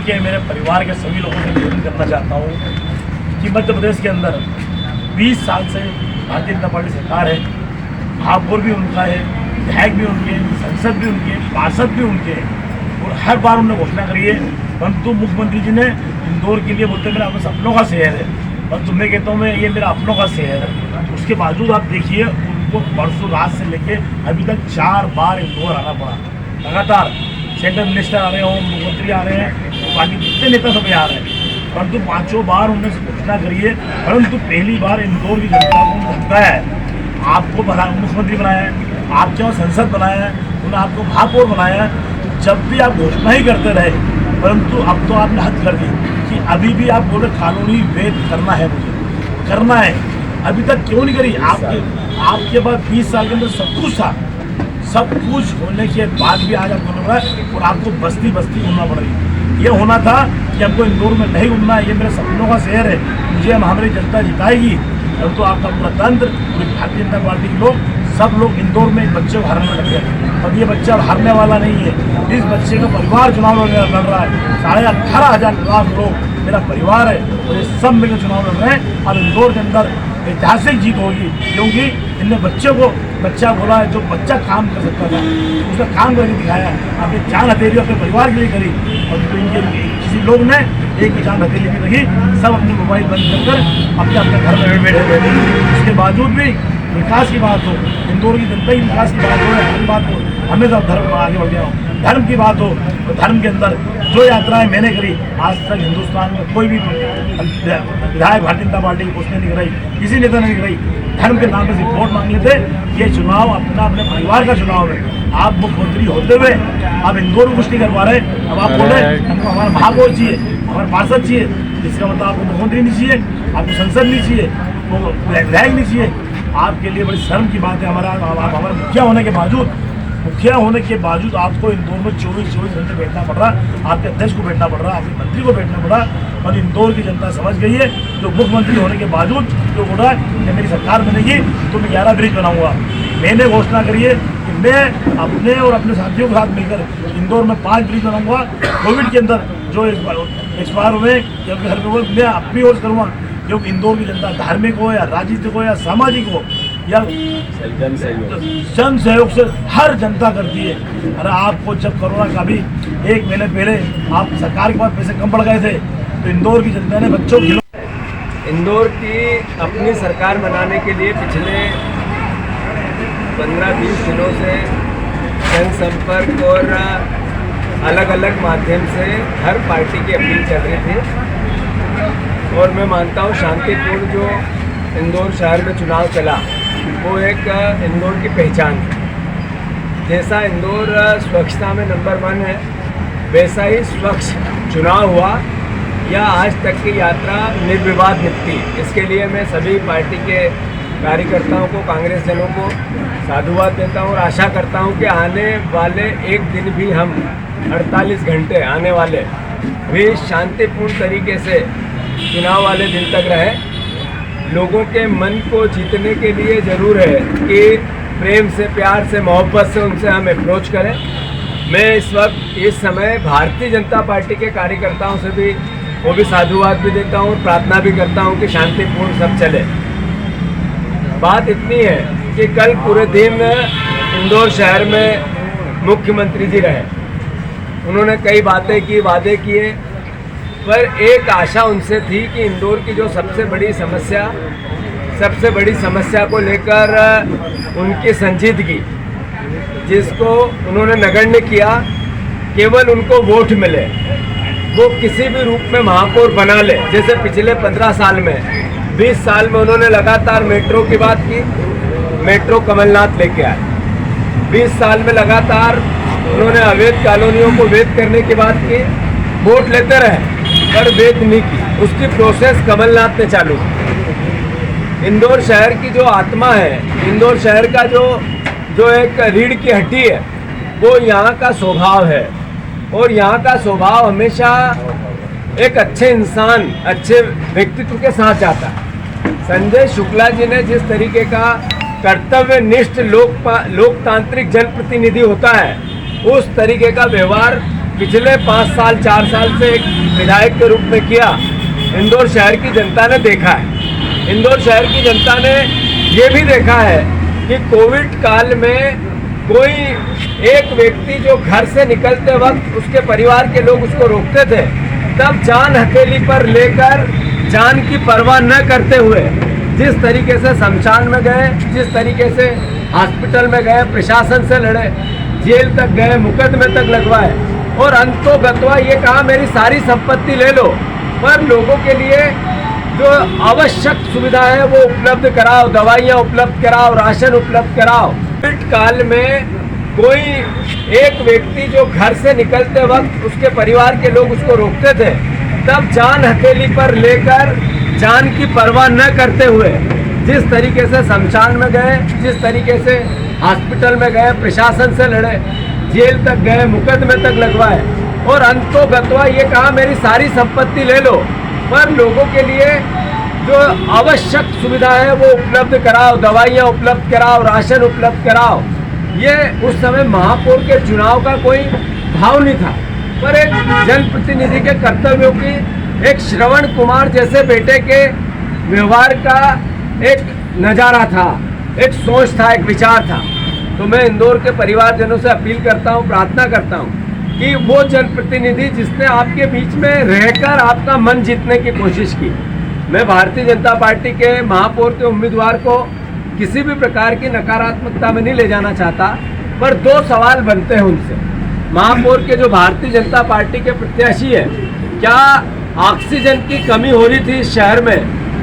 के मेरे परिवार के सभी लोगों से निवेदन करना चाहता हूँ कि मध्य प्रदेश के अंदर 20 साल से भारतीय जनता पार्टी सरकार है, महापौर भी उनका है, विधायक भी उनके, संसद भी उनके, पार्षद भी उनके, और हर बार उन्होंने घोषणा करी है। परंतु मुख्यमंत्री जी ने इंदौर के लिए बोलते मेरा अपने अपनों का शहर है, परंतु मैं कहता हूँ मैं ये मेरा अपनों का शहर है। उसके बावजूद आप देखिए उनको परसों रात से लेके अभी तक 4 बार इंदौर आना पड़ा। लगातार सेंट्रल मिनिस्टर आ रहे हों, मुख्यमंत्री आ रहे हैं, बाकी जितने नेता सब आ रहे हैं, परंतु 5 बार उन्होंने घोषणा करी है। परंतु पहली बार इंदौर की जनता को लगता है आपको मुख्यमंत्री बनाया है, आपके वहाँ संसद बनाया है, उन्होंने आपको महापौर बनाया है। जब भी आप घोषणा ही करते रहे, परंतु अब तो आपने हद कर दी कि अभी भी आप बोले कानूनी वेद करना है, मुझे करना है। अभी तक क्यों नहीं करी? आपके पास 20 साल के अंदर सब कुछ था, सब कुछ होने के बाद भी आज आप बोल रहा है और आपको बस्ती बस्ती घूमना पड़ रही। ये होना था कि हमको इंदौर में नहीं घूमना है, ये मेरे सपनों का शहर है, मुझे हमारी जनता जिताएगी। परंतु आपका पूरा तंत्र, पूरी भारतीय जनता पार्टी के लोग, सब लोग इंदौर में एक बच्चे को हारने लग गए। अब ये बच्चा हारने वाला नहीं है, इस बच्चे का परिवार चुनाव लड़ रहा है। 18,500 लोग मेरा परिवार है और ये सब मिलकर चुनाव लड़ रहे हैं। अब इंदौर के अंदर ऐतिहासिक जीत होगी, क्योंकि इनने बच्चा बोला है, जो बच्चा काम कर सकता था उसने काम करके दिखाया। अपनी जान हथेली अपने परिवार के लिए करी, और जो इनके किसी लोग ने एक की जान हथेली भी रखी, सब अपने मोबाइल बंद कर अपने अपने घर में बैठे। उसके बावजूद भी विकास की बात हो, इंदौर की जनता की विकास की बात हो, हर बात हो, हमेशा धर्म आगे बढ़ गया हो। धर्म की बात हो तो धर्म के अंदर जो यात्राएं मैंने करी, आज तक हिंदुस्तान में कोई भी विधायक भारतीय जनता पार्टी की पोस्ट नहीं कराई, किसी नेता ने नहीं कराई। धर्म के नाम पर सिर्फ वोट मांग लेते। ये चुनाव अपने परिवार का चुनाव है। आप मुख्यमंत्री होते हुए आप इंदौर में कुछ नहीं कर पा रहे। अब आप बोल रहे हैं हमको हमारा महापौर चाहिए, हमारे पार्षद चाहिए, इसका मतलब आपको मुख्यमंत्री नहीं चाहिए, आपको संसद नहीं चाहिए, वो विधायक नहीं चाहिए। आपके लिए बड़ी शर्म की बात है। हमारा मुखिया होने के बावजूद आपको इंदौर में 24 घंटे बैठना पड़ रहा, आपके अध्यक्ष को बैठना पड़ रहा, आपके मंत्री को बैठना पड़ रहा। और इंदौर की जनता समझ गई है, जो मुख्यमंत्री होने के बावजूद जो बोल रहा है कि मेरी सरकार बनेगी तो मैं 11 ब्रिज बनाऊंगा। मैंने घोषणा करी है कि मैं अपने और अपने साथियों के साथ मिलकर इंदौर में 5 ब्रिज बनाऊंगा। कोविड के अंदर जो एक्सपायर हुए घर में मैं अपनी ओर करूँगा, क्योंकि इंदौर की जनता धार्मिक हो या राजनीतिक हो या सामाजिक हो या जन सहयोग से हर जनता करती है। अरे आपको जब कोरोना का भी 1 महीने पहले आप सरकार के पास पैसे कम पड़ गए थे, तो इंदौर की जनता ने बच्चों की इंदौर की अपनी सरकार बनाने के लिए पिछले 15-20 दिनों से जनसंपर्क और अलग अलग माध्यम से हर पार्टी की अपील कर रही थी। और मैं मानता हूँ शांतिपूर्ण जो इंदौर शहर में चुनाव चला वो एक इंदौर की पहचान है। जैसा इंदौर स्वच्छता में नंबर 1 है, वैसा ही स्वच्छ चुनाव हुआ या आज तक की यात्रा निर्विवाद निपटी। इसके लिए मैं सभी पार्टी के कार्यकर्ताओं को, कांग्रेस जनों को साधुवाद देता हूँ और आशा करता हूँ कि आने वाले एक दिन भी हम 48 घंटे आने वाले भी शांतिपूर्ण तरीके से चुनाव वाले दिन तक रहे। लोगों के मन को जीतने के लिए ज़रूर है कि प्रेम से, प्यार से, मोहब्बत से उनसे हम अप्रोच करें। मैं इस समय भारतीय जनता पार्टी के कार्यकर्ताओं से भी वो भी साधुवाद भी देता हूँ और प्रार्थना भी करता हूँ कि शांतिपूर्ण सब चले। बात इतनी है कि कल पूरे दिन इंदौर शहर में मुख्यमंत्री जी रहे, उन्होंने कई बातें की, वादे किए, पर एक आशा उनसे थी कि इंदौर की जो सबसे बड़ी समस्या को लेकर उनकी संजीदगी, जिसको उन्होंने नगण्य किया, केवल उनको वोट मिले, वो किसी भी रूप में महापौर बना ले। जैसे पिछले 15 साल में, 20 साल में उन्होंने लगातार मेट्रो की बात की, मेट्रो कमलनाथ लेके आए। 20 साल में लगातार उन्होंने अवैध कॉलोनियों को वैध करने की बात की, वोट लेते रहे पर वैध नहीं की। उसकी प्रोसेस कमलनाथ ने चालू की। इंदौर शहर की जो आत्मा है, इंदौर शहर का जो एक रीढ़ की हड्डी है, वो यहाँ का स्वभाव है। और यहाँ का स्वभाव हमेशा एक अच्छे इंसान, अच्छे व्यक्तित्व के साथ जाता है। संजय शुक्ला जी ने जिस तरीके का कर्तव्यनिष्ठ लोकतांत्रिक जनप्रतिनिधि होता है, उस तरीके का व्यवहार पिछले 5 साल 4 साल से एक विधायक के रूप में किया, इंदौर शहर की जनता ने देखा है। इंदौर शहर की जनता ने ये भी देखा है कि कोविड काल में कोई एक व्यक्ति जो घर से निकलते वक्त उसके परिवार के लोग उसको रोकते थे, तब जान हथेली पर लेकर जान की परवाह न करते हुए जिस तरीके से शमशान में गए, जिस तरीके से हॉस्पिटल में गए, प्रशासन से लड़े, जेल तक गए, मुकदमे तक लगवाए और अंतोगत्वा ये कहा मेरी सारी संपत्ति ले लो, पर लोगों के लिए जो आवश्यक सुविधा है वो उपलब्ध कराओ, दवाइयाँ उपलब्ध कराओ, राशन उपलब्ध कराओ। कोविड काल में कोई एक व्यक्ति जो घर से निकलते वक्त उसके परिवार के लोग उसको रोकते थे, तब जान हथेली पर लेकर जान की परवाह न करते हुए जिस तरीके से शमशान में गए, जिस तरीके से हॉस्पिटल में गए, प्रशासन से लड़े, जेल तक गए, मुकदमे तक लगवाए और अंतोगत्वा ये कहा मेरी सारी संपत्ति ले लो, पर लोगों के लिए जो आवश्यक सुविधा है वो उपलब्ध कराओ, दवाइयाँ उपलब्ध कराओ, राशन उपलब्ध कराओ। ये उस समय महापौर के चुनाव का कोई भाव नहीं था, पर एक जनप्रतिनिधि के कर्तव्यों की, एक श्रवण कुमार जैसे बेटे के व्यवहार का एक नज़ारा था, एक सोच था, एक विचार था। तो मैं इंदौर के परिवारजनों से अपील करता हूँ, प्रार्थना करता हूँ कि वो जनप्रतिनिधि जिसने आपके बीच में रहकर आपका मन जीतने की कोशिश की, मैं भारतीय जनता पार्टी के महापौर के उम्मीदवार को किसी भी प्रकार की नकारात्मकता में नहीं ले जाना चाहता, पर 2 सवाल बनते हैं उनसे। महापौर के जो भारतीय जनता पार्टी के प्रत्याशी है, क्या ऑक्सीजन की कमी हो रही थी इस शहर में,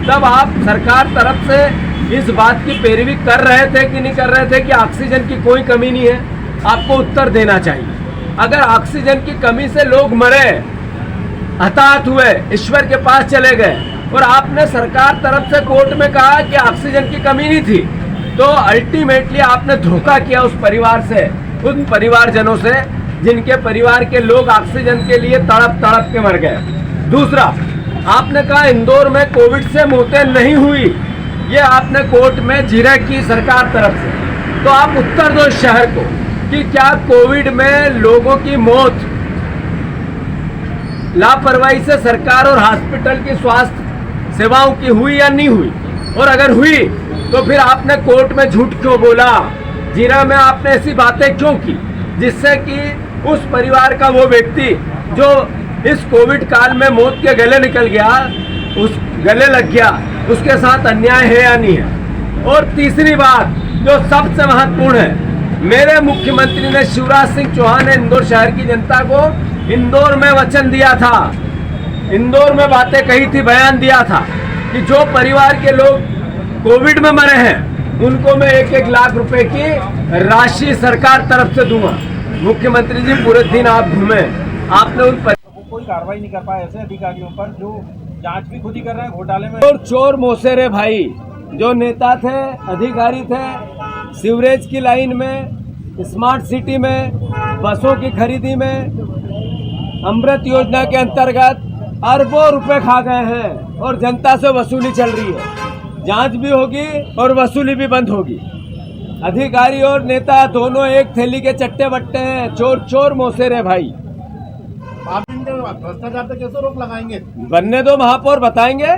तब आप सरकार तरफ से इस बात की पैरवी कर रहे थे कि नहीं कर रहे थे कि ऑक्सीजन की कोई कमी नहीं है? आपको उत्तर देना चाहिए। अगर ऑक्सीजन की कमी से लोग मरे, हताहत हुए, ईश्वर के पास चले गए और आपने सरकार तरफ से कोर्ट में कहा कि ऑक्सीजन की कमी नहीं थी, तो अल्टीमेटली आपने धोखा किया उस परिवार से, उन परिवारजनों से जिनके परिवार के लोग ऑक्सीजन के लिए तड़प तड़प के मर गए। दूसरा, आपने कहा इंदौर में कोविड से मौतें नहीं हुई, ये आपने कोर्ट में जिरह की सरकार तरफ से। तो आप उत्तर दो इस शहर को कि क्या कोविड में लोगों की मौत लापरवाही से सरकार और हॉस्पिटल की स्वास्थ्य सेवाओं की हुई या नहीं हुई? और अगर हुई तो फिर आपने कोर्ट में झूठ क्यों बोला? जिरह में आपने ऐसी बातें क्यों की जिससे कि उस परिवार का वो व्यक्ति जो इस कोविड काल में मौत के गले निकल गया, उस गले लग गया, उसके साथ अन्याय है या नहीं है? और तीसरी बात जो सबसे महत्वपूर्ण है, मेरे मुख्यमंत्री ने शिवराज सिंह चौहान ने इंदौर शहर की जनता को इंदौर में वचन दिया था, इंदौर में बातें कही थी, बयान दिया था कि जो परिवार के लोग कोविड में मरे हैं उनको मैं 1-1 लाख रुपए की राशि सरकार तरफ से दूंगा। मुख्यमंत्री जी पूरे दिन आप घूमे, आपने उन कोई कार्रवाई नहीं कर पाए ऐसे अधिकारियों पर जो जांच भी खुद ही कर रहे हैं घोटाले में। और चोर मोसेरे भाई जो नेता थे, अधिकारी थे, सीवरेज की लाइन में, स्मार्ट सिटी में, बसों की खरीदी में, अमृत योजना के अंतर्गत अरबों रुपए खा गए हैं और जनता से वसूली चल रही है। जांच भी होगी और वसूली भी बंद होगी। अधिकारी और नेता दोनों एक थैली के चट्टे बट्टे हैं, चोर चोर मोसेरे भाई। आप इनके भ्रष्टाचार पे कैसे रोक लगाएंगे? बनने दो, महापौर बताएंगे।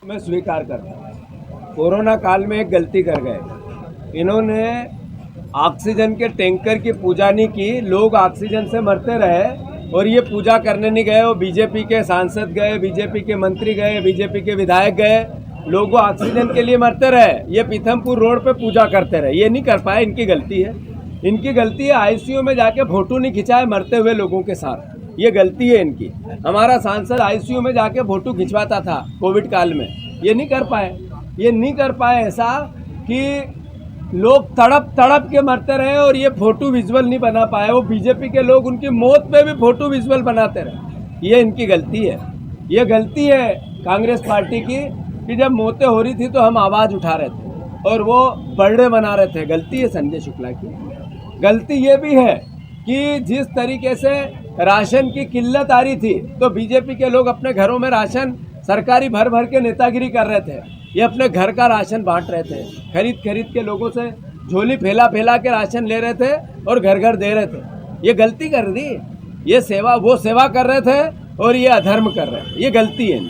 मैं स्वीकार करता हूँ कोरोना काल में एक गलती कर गए, इन्होंने ऑक्सीजन के टैंकर की पूजा नहीं की, लोग ऑक्सीजन से मरते रहे और ये पूजा करने नहीं गए। वो बीजेपी के सांसद गए, बीजेपी के मंत्री गए, बीजेपी के विधायक गए, लोग ऑक्सीजन के लिए मरते रहे, ये पीथमपुर रोड पे पूजा करते रहे। ये नहीं कर पाए, इनकी गलती है, इनकी गलती है। आईसीयू में जाके फोटो नहीं खिंचाए मरते हुए लोगों के साथ, ये गलती है इनकी। हमारा सांसद आईसीयू में जाके फोटो खिंचवाता था कोविड काल में, ये नहीं कर पाए। ये नहीं कर पाए ऐसा कि लोग तड़प तड़प के मरते रहे और ये फोटो विजुअल नहीं बना पाए। वो बीजेपी के लोग उनकी मौत पे भी फोटो विजुअल बनाते रहे, ये इनकी गलती है। ये गलती है कांग्रेस पार्टी की कि जब मौतें हो रही थी तो हम आवाज़ उठा रहे थे और वो बर्थडे मना रहे थे। गलती है संजय शुक्ला की। गलती ये भी है कि जिस तरीके से राशन की किल्लत आ रही थी तो बीजेपी के लोग अपने घरों में राशन सरकारी भर भर के नेतागिरी कर रहे थे। ये अपने घर का राशन बांट रहे थे, खरीद खरीद के लोगों से झोली फैला फैला के राशन ले रहे थे और घर घर दे रहे थे। ये गलती कर दी। ये सेवा वो सेवा कर रहे थे और ये अधर्म कर रहे हैं, ये गलती है।